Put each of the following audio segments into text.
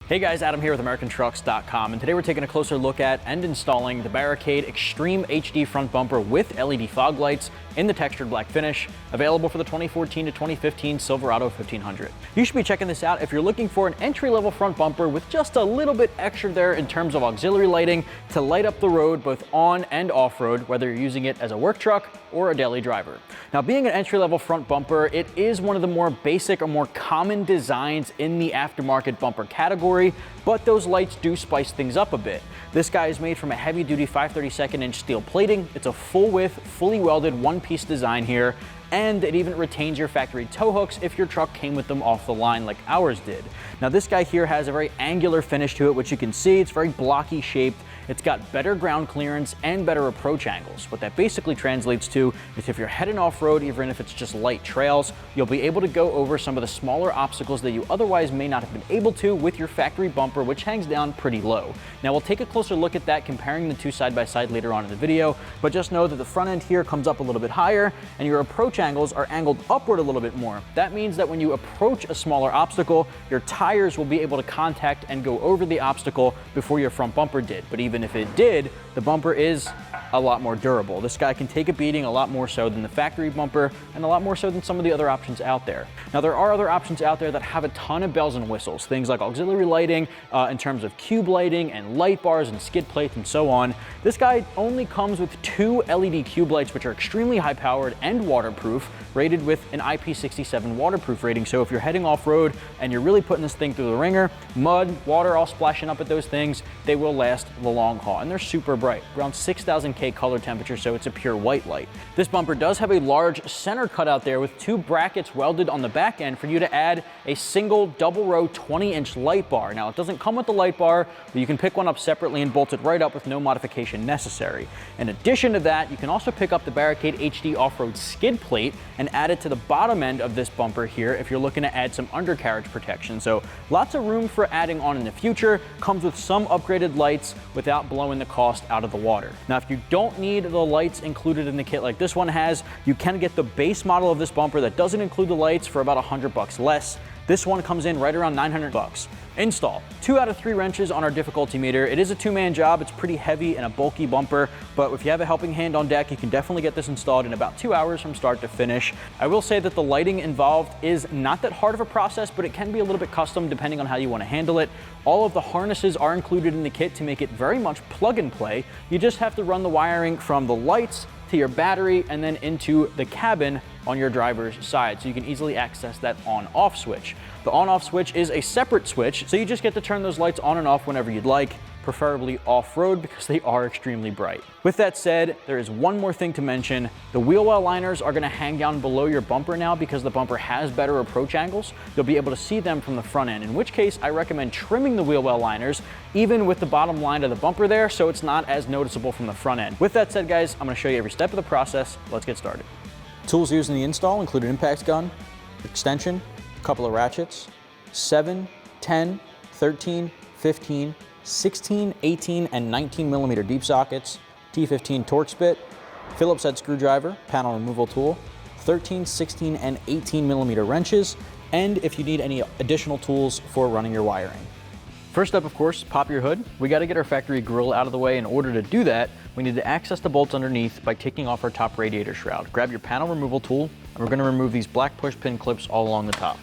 Hey guys, Adam here with AmericanTrucks.com, and today we're taking a closer look at and installing the Barricade Extreme HD front bumper with LED fog lights in the textured black finish, available for the 2014 to 2015 Silverado 1500. You should be checking this out if you're looking for an entry-level front bumper with just a little bit extra there in terms of auxiliary lighting to light up the road both on and off-road, whether you're using it as a work truck or a daily driver. Now, being an entry-level front bumper, it is one of the more basic or more common designs in the aftermarket bumper category, but those lights do spice things up a bit. This guy is made from a heavy-duty 5/32 inch steel plating. It's a full-width, fully welded one-piece design here, and it even retains your factory tow hooks if your truck came with them off the line like ours did. Now, this guy here has a very angular finish to it, which you can see. It's very blocky shaped. It's got better ground clearance and better approach angles. What that basically translates to is if you're heading off-road, even if it's just light trails, you'll be able to go over some of the smaller obstacles that you otherwise may not have been able to with your factory bumper, which hangs down pretty low. Now, we'll take a closer look at that, comparing the two side by side later on in the video, but just know that the front end here comes up a little bit higher and your approach angles are angled upward a little bit more. That means that when you approach a smaller obstacle, your tires will be able to contact and go over the obstacle before your front bumper did. But even if it did, the bumper is a lot more durable. This guy can take a beating a lot more so than the factory bumper and a lot more so than some of the other options out there. Now, there are other options out there that have a ton of bells and whistles, things like auxiliary lighting in terms of cube lighting and light bars and skid plates and so on. This guy only comes with 2 LED cube lights, which are extremely high powered and waterproof, rated with an IP67 waterproof rating. So if you're heading off-road and you're really putting this thing through the ringer, mud, water all splashing up at those things, they will last the long haul. And they're super bright, around 6,000 K color temperature, so it's a pure white light. This bumper does have a large center cutout there with 2 brackets welded on the back end for you to add a single double row 20-inch light bar. Now, it doesn't come with the light bar, but you can pick one up separately and bolt it right up with no modification necessary. In addition to that, you can also pick up the Barricade HD off-road skid plate and add it to the bottom end of this bumper here if you're looking to add some undercarriage protection. So lots of room for adding on in the future. Comes with some upgraded lights without blowing the cost out of the water. Now, if you don't need the lights included in the kit like this one has, you can get the base model of this bumper that doesn't include the lights for about $100 less. This one comes in right around $900. Install: 2 out of 3 wrenches on our difficulty meter. It is a 2-man job. It's pretty heavy and a bulky bumper, but if you have a helping hand on deck, you can definitely get this installed in about 2 hours from start to finish. I will say that the lighting involved is not that hard of a process, but it can be a little bit custom depending on how you want to handle it. All of the harnesses are included in the kit to make it very much plug and play. You just have to run the wiring from the lights to your battery and then into the cabin on your driver's side, so you can easily access that on-off switch. The on-off switch is a separate switch, so you just get to turn those lights on and off whenever you'd like, preferably off-road because they are extremely bright. With that said, there is one more thing to mention. The wheel well liners are gonna hang down below your bumper now because the bumper has better approach angles. You'll be able to see them from the front end, in which case I recommend trimming the wheel well liners, even with the bottom line of the bumper there, so it's not as noticeable from the front end. With that said, guys, I'm gonna show you every step of the process. Let's get started. Tools used in the install include an impact gun, extension, a couple of ratchets, 7, 10, 13, 15, 16, 18, and 19 millimeter deep sockets, T15 Torx bit, Phillips head screwdriver, panel removal tool, 13, 16, and 18 millimeter wrenches, and if you need any additional tools for running your wiring. First up, of course, pop your hood. We got to get our factory grill out of the way. In order to do that, we need to access the bolts underneath by taking off our top radiator shroud. Grab your panel removal tool, and we're going to remove these black push pin clips all along the top.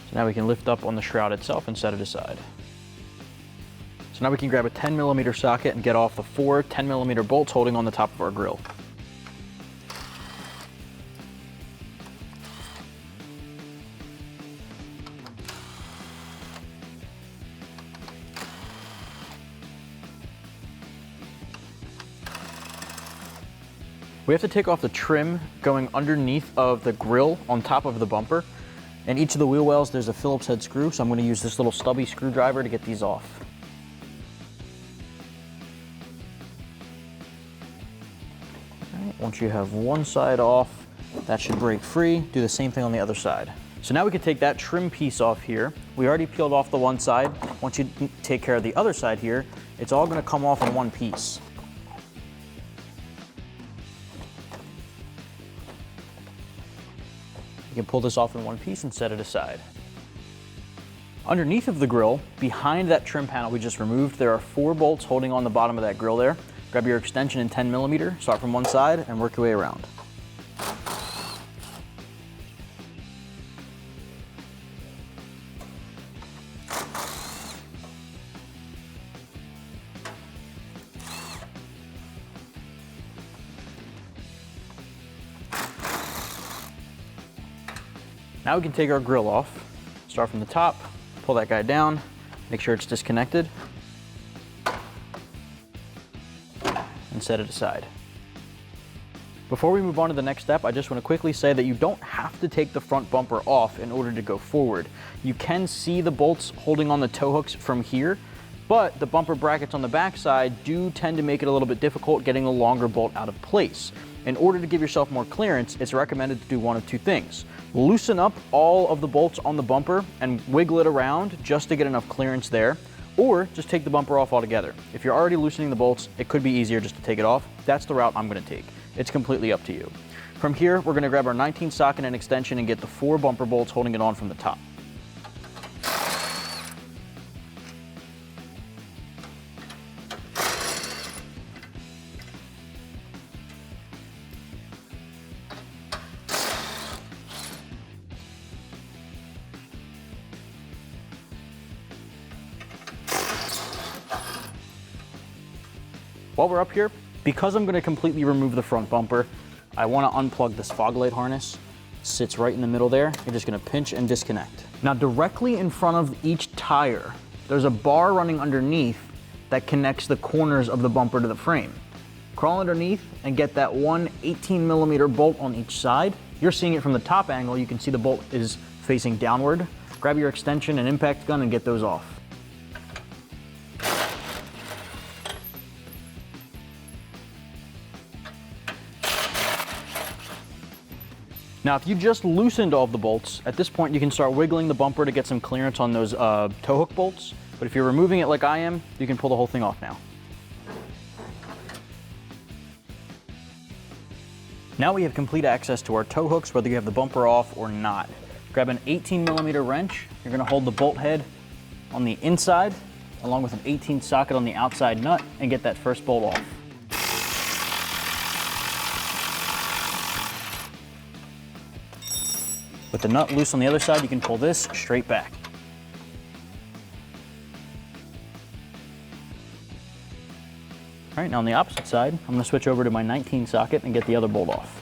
So now we can lift up on the shroud itself and set it aside. So now we can grab a 10 millimeter socket and get off the 4 10 millimeter bolts holding on the top of our grill. We have to take off the trim going underneath of the grill on top of the bumper. And each of the wheel wells, there's a Phillips head screw, so I'm gonna use this little stubby screwdriver to get these off. All right, once you have one side off, that should break free. Do the same thing on the other side. So now we can take that trim piece off here. We already peeled off the one side. Once you take care of the other side here, it's all gonna come off in one piece. You can pull this off in one piece and set it aside. Underneath of the grill, behind that trim panel we just removed, there are 4 bolts holding on the bottom of that grill there. Grab your extension in 10mm, start from one side and work your way around. Now we can take our grill off, start from the top, pull that guy down, make sure it's disconnected, and set it aside. Before we move on to the next step, I just want to quickly say that you don't have to take the front bumper off in order to go forward. You can see the bolts holding on the tow hooks from here, but the bumper brackets on the back side do tend to make it a little bit difficult getting the longer bolt out of place. In order to give yourself more clearance, it's recommended to do one of two things. Loosen up all of the bolts on the bumper and wiggle it around just to get enough clearance there, or just take the bumper off altogether. If you're already loosening the bolts, it could be easier just to take it off. That's the route I'm gonna take. It's completely up to you. From here, we're gonna grab our 19 socket and extension and get the 4 bumper bolts holding it on from the top. While we're up here, because I'm gonna completely remove the front bumper, I wanna unplug this fog light harness. It sits right in the middle there. You're just gonna pinch and disconnect. Now directly in front of each tire, there's a bar running underneath that connects the corners of the bumper to the frame. Crawl underneath and get that one 18mm bolt on each side. You're seeing it from the top angle. You can see the bolt is facing downward. Grab your extension and impact gun and get those off. Now, if you just loosened all of the bolts, at this point you can start wiggling the bumper to get some clearance on those tow hook bolts. But if you're removing it like I am, you can pull the whole thing off now. Now we have complete access to our tow hooks, whether you have the bumper off or not. Grab an 18mm wrench. You're gonna hold the bolt head on the inside, along with an 18 socket on the outside nut, and get that first bolt off. With the nut loose on the other side, you can pull this straight back. All right, now on the opposite side, I'm gonna switch over to my 19 socket and get the other bolt off.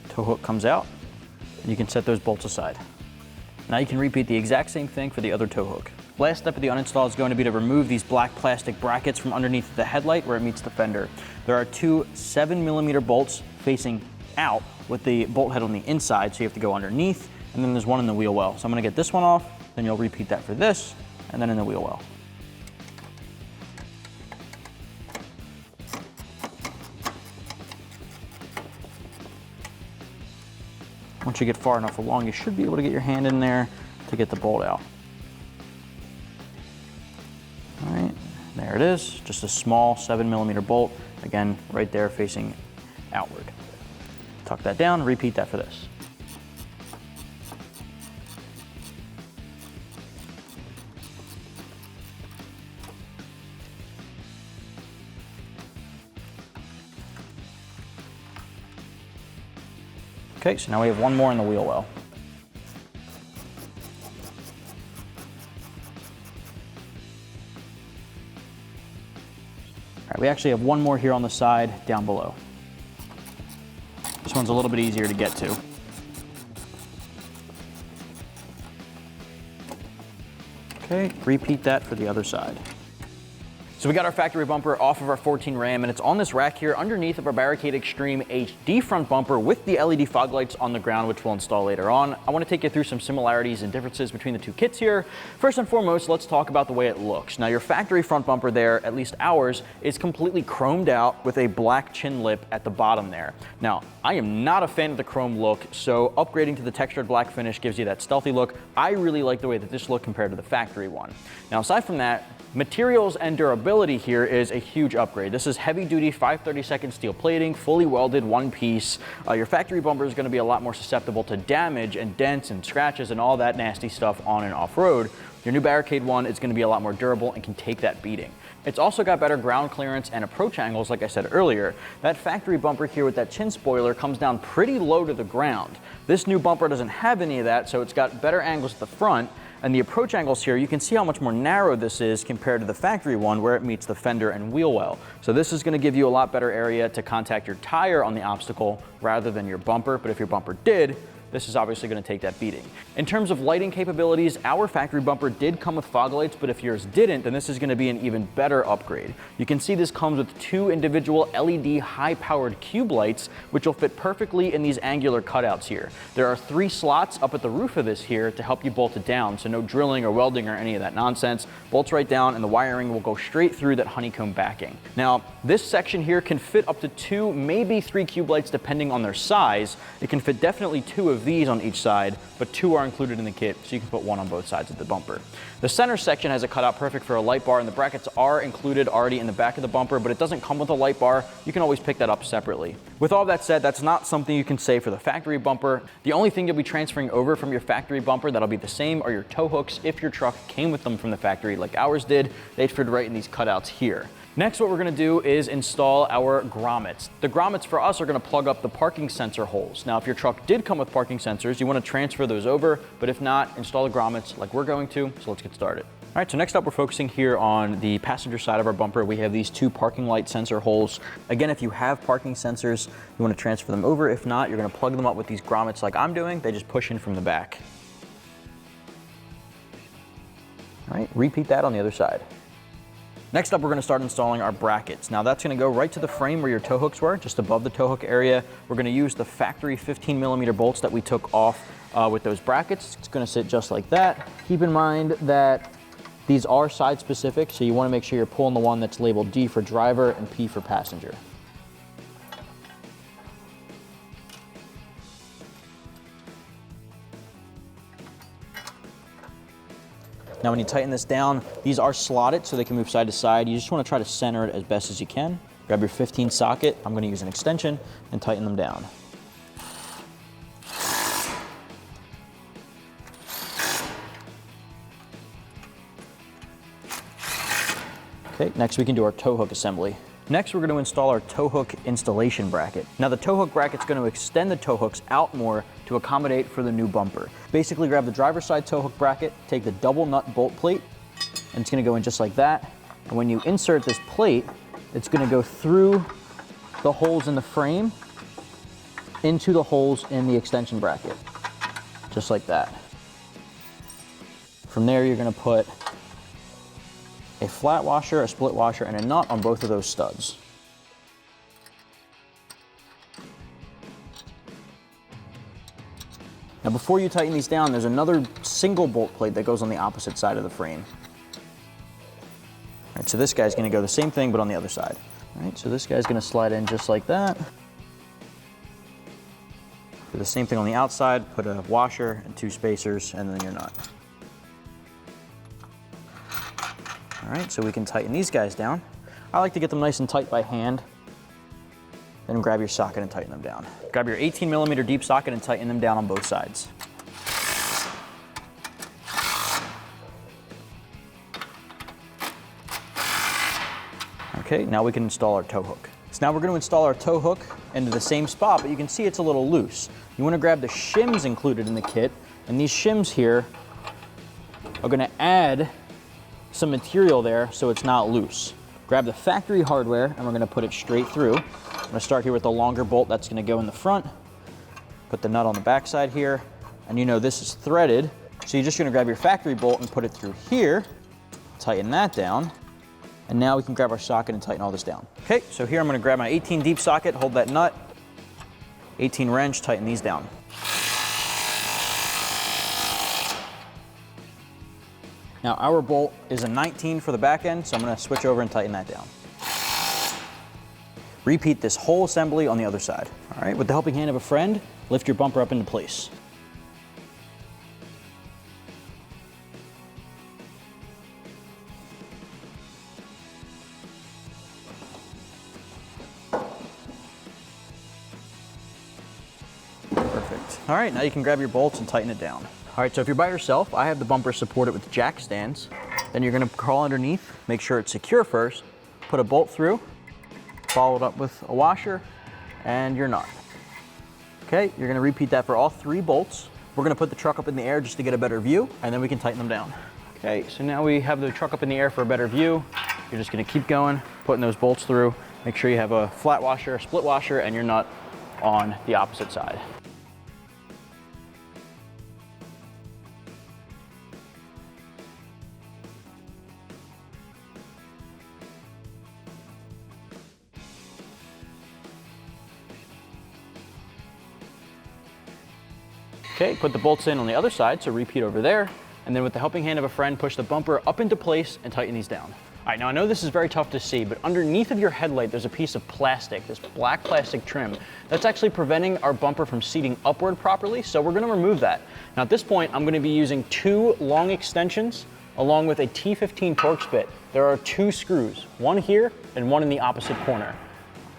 Tow hook comes out, and you can set those bolts aside. Now you can repeat the exact same thing for the other tow hook. Last step of the uninstall is going to be to remove these black plastic brackets from underneath the headlight where it meets the fender. There are 2 7mm bolts facing out with the bolt head on the inside, so you have to go underneath, and then there's one in the wheel well. So I'm gonna get this one off, then you'll repeat that for this, and then in the wheel well. Once you get far enough along, you should be able to get your hand in there to get the bolt out. All right, there it is. Just a small 7mm bolt, again, right there facing outward. Tuck that down, repeat that for this. Okay, so now we have one more in the wheel well. All right, we actually have one more here on the side down below. This one's a little bit easier to get to. Okay, repeat that for the other side. So we got our factory bumper off of our 14 Ram, and it's on this rack here underneath of our Barricade Extreme HD front bumper with the LED fog lights on the ground, which we'll install later on. I want to take you through some similarities and differences between the two kits here. First and foremost, let's talk about the way it looks. Now, your factory front bumper there, at least ours, is completely chromed out with a black chin lip at the bottom there. Now, I am not a fan of the chrome look, so upgrading to the textured black finish gives you that stealthy look. I really like the way that this looked compared to the factory one. Now, aside from that, materials and durability here is a huge upgrade. This is heavy duty 532nd steel plating, fully welded, one piece. Your factory bumper is going to be a lot more susceptible to damage and dents and scratches and all that nasty stuff on and off road. Your new Barricade one is going to be a lot more durable and can take that beating. It's also got better ground clearance and approach angles, like I said earlier. That factory bumper here with that chin spoiler comes down pretty low to the ground. This new bumper doesn't have any of that, so it's got better angles at the front. And the approach angles here, you can see how much more narrow this is compared to the factory one where it meets the fender and wheel well. So this is going to give you a lot better area to contact your tire on the obstacle rather than your bumper. But if your bumper did, this is obviously going to take that beating. In terms of lighting capabilities, our factory bumper did come with fog lights, but if yours didn't, then this is going to be an even better upgrade. You can see this comes with 2 individual LED high-powered cube lights, which will fit perfectly in these angular cutouts here. There are 3 slots up at the roof of this here to help you bolt it down, so no drilling or welding or any of that nonsense. Bolts right down, and the wiring will go straight through that honeycomb backing. Now, this section here can fit up to 2, maybe 3 cube lights depending on their size. It can fit definitely 2 of these on each side, but 2 are included in the kit, so you can put 1 on both sides of the bumper. The center section has a cutout perfect for a light bar, and the brackets are included already in the back of the bumper, but it doesn't come with a light bar. You can always pick that up separately. With all that said, that's not something you can say for the factory bumper. The only thing you'll be transferring over from your factory bumper that'll be the same are your tow hooks if your truck came with them from the factory like ours did. They'd fit right in these cutouts here. Next, what we're going to do is install our grommets. The grommets for us are going to plug up the parking sensor holes. Now, if your truck did come with parking sensors, you want to transfer those over, but if not, install the grommets like we're going to, so let's get started. All right, so next up, we're focusing here on the passenger side of our bumper. We have these 2 parking light sensor holes. Again, if you have parking sensors, you want to transfer them over. If not, you're going to plug them up with these grommets like I'm doing. They just push in from the back. All right, repeat that on the other side. Next up, we're going to start installing our brackets. Now that's going to go right to the frame where your tow hooks were, just above the tow hook area. We're going to use the factory 15mm bolts that we took off with those brackets. It's going to sit just like that. Keep in mind that these are side specific, so you want to make sure you're pulling the one that's labeled D for driver and P for passenger. Now when you tighten this down, these are slotted so they can move side to side. You just want to try to center it as best as you can. Grab your 15 socket. I'm going to use an extension and tighten them down. Okay, next we can do our tow hook assembly. Next, we're going to install our tow hook installation bracket. Now the tow hook bracket is going to extend the tow hooks out more to accommodate for the new bumper. Basically, grab the driver's side tow hook bracket, take the double nut bolt plate, and it's going to go in just like that. And when you insert this plate, it's going to go through the holes in the frame into the holes in the extension bracket, just like that. From there, you're going to put a flat washer, a split washer, and a nut on both of those studs. Now before you tighten these down, there's another single bolt plate that goes on the opposite side of the frame. All right, so this guy's gonna go the same thing, but on the other side. All right, so this guy's gonna slide in just like that. Do the same thing on the outside, put a washer and 2 spacers, and then your nut. All right, so we can tighten these guys down. I like to get them nice and tight by hand. Then grab your socket and tighten them down. Grab your 18mm deep socket and tighten them down on both sides. Okay, now we can install our tow hook. So now we're going to install our tow hook into the same spot, but you can see it's a little loose. You want to grab the shims included in the kit, and these shims here are going to add some material there so it's not loose. Grab the factory hardware and we're going to put it straight through. I'm going to start here with the longer bolt that's going to go in the front. Put the nut on the back side here, and you know this is threaded, so you're just going to grab your factory bolt and put it through here, tighten that down, And now we can grab our socket and tighten all this down. Okay, so here I'm gonna grab my 18 deep socket, hold that nut, 18 wrench, tighten these down. Now our bolt is a 19 for the back end, so I'm gonna switch over and tighten that down. Repeat this whole assembly on the other side. All right, with the helping hand of a friend, lift your bumper up into place. Perfect. All right, now you can grab your bolts and tighten it down. All right, so if you're by yourself, I have the bumper supported with jack stands. Then you're gonna crawl underneath, make sure it's secure first, put a bolt through, follow it up with a washer and your nut. Okay, you're gonna repeat that for all 3 bolts. We're gonna put the truck up in the air just to get a better view, and then we can tighten them down. Okay, so now we have the truck up in the air for a better view. You're just gonna keep going, putting those bolts through. Make sure you have a flat washer, a split washer, and your nut on the opposite side. Okay, put the bolts in on the other side, so repeat over there. And then with the helping hand of a friend, push the bumper up into place and tighten these down. All right, now I know this is very tough to see, but underneath of your headlight, there's a piece of plastic, this black plastic trim, that's actually preventing our bumper from seating upward properly, so we're gonna remove that. Now at this point, I'm gonna be using 2 long extensions along with a T15 Torx bit. There are 2 screws, one here and one in the opposite corner.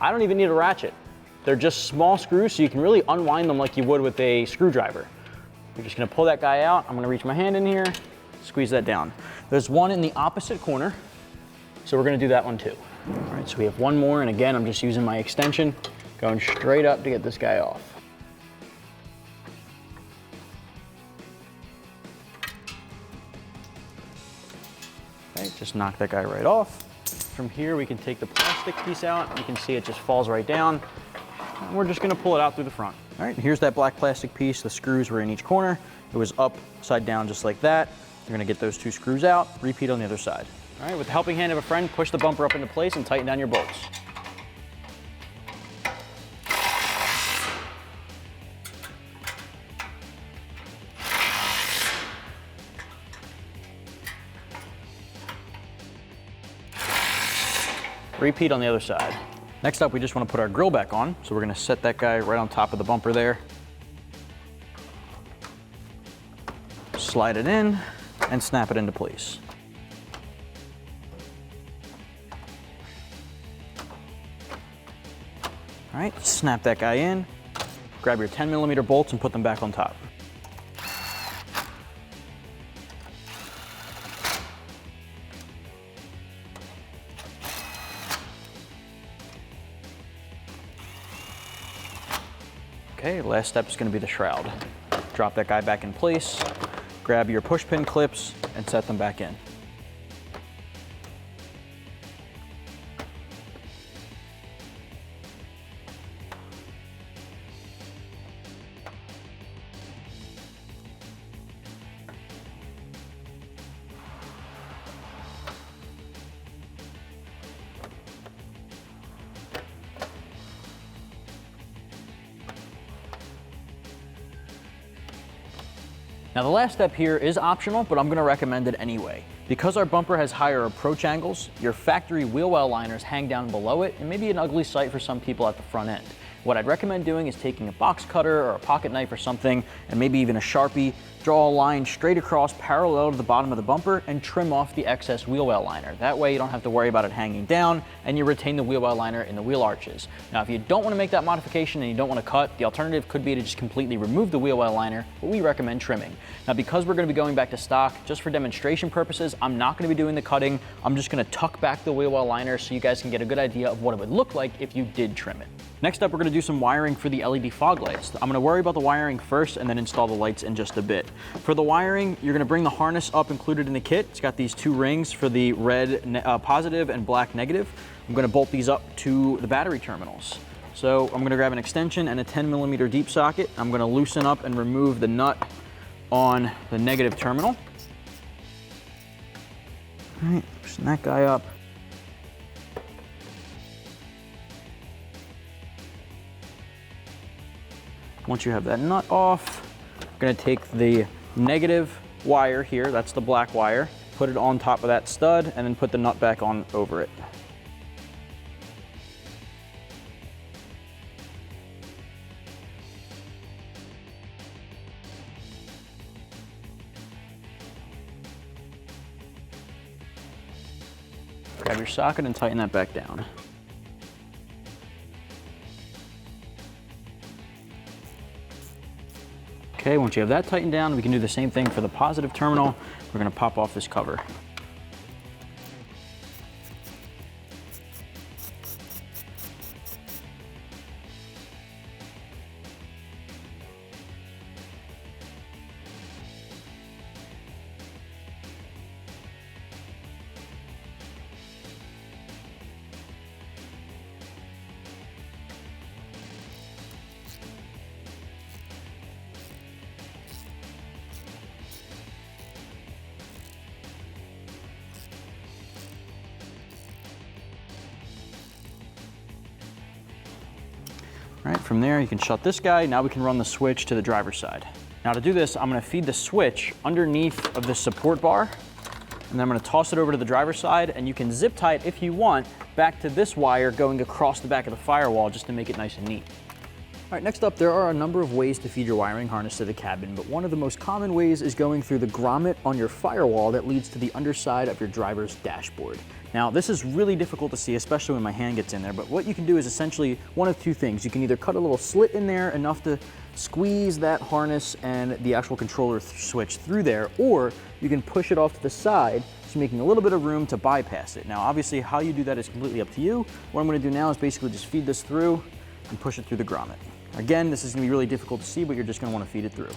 I don't even need a ratchet. They're just small screws, so you can really unwind them like you would with a screwdriver. You're just gonna pull that guy out. I'm gonna reach my hand in here, squeeze that down. There's one in the opposite corner, so we're gonna do that one too. All right, so we have one more, and again, I'm just using my extension, going straight up to get this guy off. Okay, just knock that guy right off. From here, we can take the plastic piece out. You can see it just falls right down. And we're just gonna pull it out through the front. All right, here's that black plastic piece. The screws were in each corner. It was upside down just like that. You're gonna get those 2 screws out, repeat on the other side. All right, with the helping hand of a friend, push the bumper up into place and tighten down your bolts. Repeat on the other side. Next up, we just want to put our grill back on. So we're going to set that guy right on top of the bumper there. Slide it in and snap it into place. All right, snap that guy in. Grab your 10mm bolts and put them back on top. Okay, last step is going to be the shroud. Drop that guy back in place, grab your push pin clips, and set them back in. Now the last step here is optional, but I'm gonna recommend it anyway. Because our bumper has higher approach angles, your factory wheel well liners hang down below it and maybe an ugly sight for some people at the front end. What I'd recommend doing is taking a box cutter or a pocket knife or something, and maybe even a Sharpie, draw a line straight across parallel to the bottom of the bumper and trim off the excess wheel well liner. That way you don't have to worry about it hanging down and you retain the wheel well liner in the wheel arches. Now if you don't want to make that modification and you don't want to cut, the alternative could be to just completely remove the wheel well liner, but we recommend trimming. Now because we're going to be going back to stock, just for demonstration purposes, I'm not going to be doing the cutting. I'm just going to tuck back the wheel well liner so you guys can get a good idea of what it would look like if you did trim it. Next up, we're going to do some wiring for the LED fog lights. I'm going to worry about the wiring first and then install the lights in just a bit. For the wiring, you're going to bring the harness up included in the kit. It's got these 2 rings for the red positive and black negative. I'm going to bolt these up to the battery terminals. So I'm going to grab an extension and a 10mm deep socket. I'm going to loosen up and remove the nut on the negative terminal. All right, loosen that guy up. Once you have that nut off, I'm gonna take the negative wire here, that's the black wire, put it on top of that stud, and then put the nut back on over it. Grab your socket and tighten that back down. Okay, once you have that tightened down, we can do the same thing for the positive terminal. We're gonna pop off this cover. All right, from there you can shut this guy. Now we can run the switch to the driver's side. Now to do this, I'm gonna feed the switch underneath of the support bar, and then I'm gonna toss it over to the driver's side, and you can zip tie it if you want back to this wire going across the back of the firewall just to make it nice and neat. All right, next up, there are a number of ways to feed your wiring harness to the cabin, but one of the most common ways is going through the grommet on your firewall that leads to the underside of your driver's dashboard. Now, this is really difficult to see, especially when my hand gets in there, but what you can do is essentially one of two things. You can either cut a little slit in there enough to squeeze that harness and the actual controller switch through there, or you can push it off to the side, so making a little bit of room to bypass it. Now, obviously, how you do that is completely up to you. What I'm gonna do now is basically just feed this through and push it through the grommet. Again, this is gonna be really difficult to see, but you're just gonna wanna feed it through.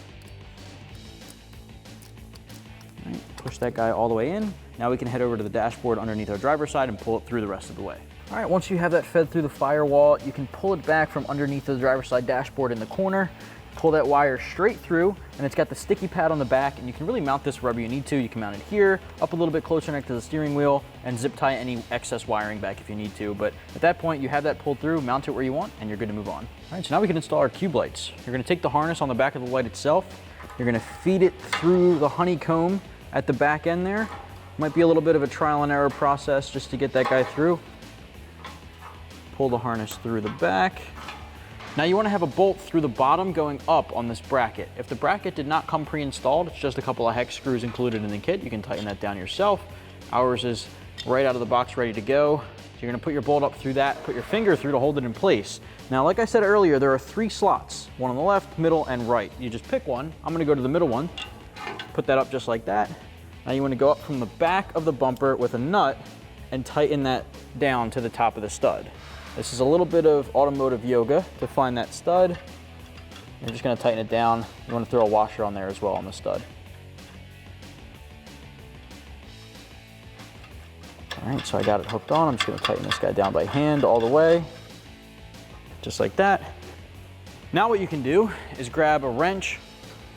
All right, push that guy all the way in. Now we can head over to the dashboard underneath our driver's side and pull it through the rest of the way. All right, once you have that fed through the firewall, you can pull it back from underneath the driver's side dashboard in the corner, pull that wire straight through, and it's got the sticky pad on the back, and you can really mount this wherever you need to. You can mount it here, up a little bit closer next to the steering wheel, and zip tie any excess wiring back if you need to. But at that point, you have that pulled through, mount it where you want, and you're good to move on. All right, so now we can install our cube lights. You're gonna take the harness on the back of the light itself, you're gonna feed it through the honeycomb at the back end there. Might be a little bit of a trial and error process just to get that guy through. Pull the harness through the back. Now you want to have a bolt through the bottom going up on this bracket. If the bracket did not come pre-installed, it's just a couple of hex screws included in the kit. You can tighten that down yourself. Ours is right out of the box ready to go. So you're going to put your bolt up through that, put your finger through to hold it in place. Now, like I said earlier, there are 3 slots, one on the left, middle, and right. You just pick one. I'm going to go to the middle one, put that up just like that. Now you want to go up from the back of the bumper with a nut and tighten that down to the top of the stud. This is a little bit of automotive yoga to find that stud. You're just going to tighten it down. You want to throw a washer on there as well on the stud. All right, so I got it hooked on. I'm just going to tighten this guy down by hand all the way, just like that. Now what you can do is grab a wrench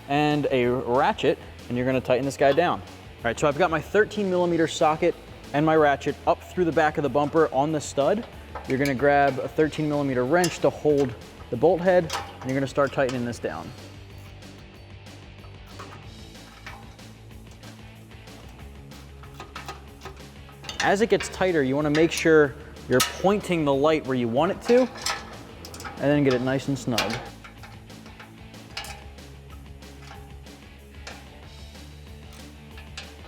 and a ratchet, and you're going to tighten this guy down. All right, so I've got my 13mm socket and my ratchet up through the back of the bumper on the stud. You're gonna grab a 13mm wrench to hold the bolt head, and you're gonna start tightening this down. As it gets tighter, you wanna make sure you're pointing the light where you want it to, and then get it nice and snug.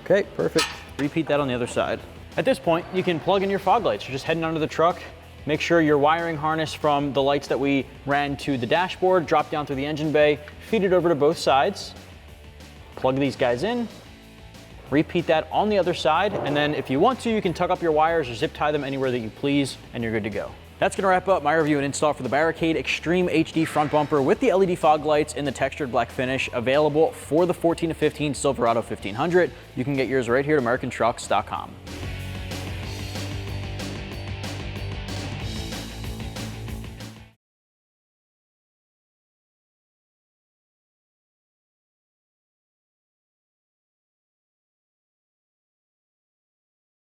Okay, perfect. Repeat that on the other side. At this point, you can plug in your fog lights. You're just heading under the truck. Make sure your wiring harness from the lights that we ran to the dashboard, drop down through the engine bay, feed it over to both sides, plug these guys in, repeat that on the other side, and then if you want to, you can tuck up your wires or zip tie them anywhere that you please, and you're good to go. That's gonna wrap up my review and install for the Barricade Extreme HD front bumper with the LED fog lights in the textured black finish, available for the 14 to 15 Silverado 1500. You can get yours right here at AmericanTrucks.com.